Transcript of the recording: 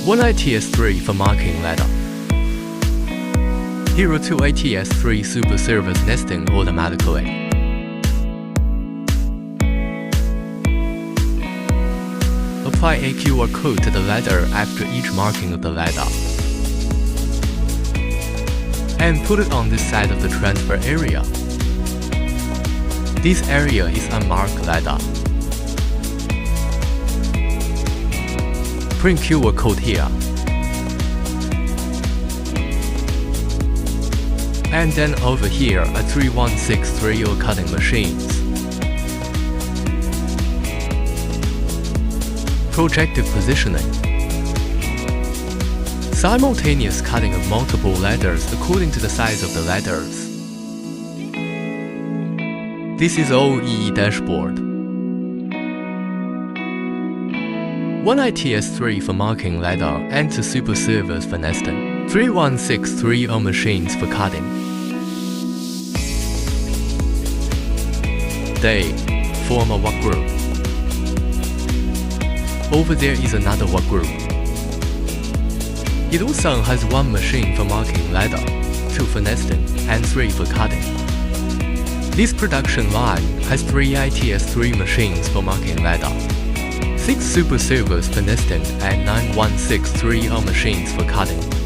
1 ITS3 for marking ladder. Hero 2 ITS3 Super Service nesting automatically. Apply a QR code to the ladder after each marking of the ladder. And put it on this side of the transfer area. This area is unmarked ladder. Print QR code here. And then over here a 3163 cutting machines. Projective positioning. Simultaneous cutting of multiple ladders according to the size of the ladders. This is OEE dashboard. 1 ITS3 for marking ladder and 2 Super Service for nesting. 3163 machines for cutting. They form a work group. Over there is another work group. It also has 1 machine for marking ladder, 2 for nesting, and 3 for cutting. This production line has 3 ITS3 machines for marking ladder, 6 Super Servers for nesting, and 9163 machines for cutting.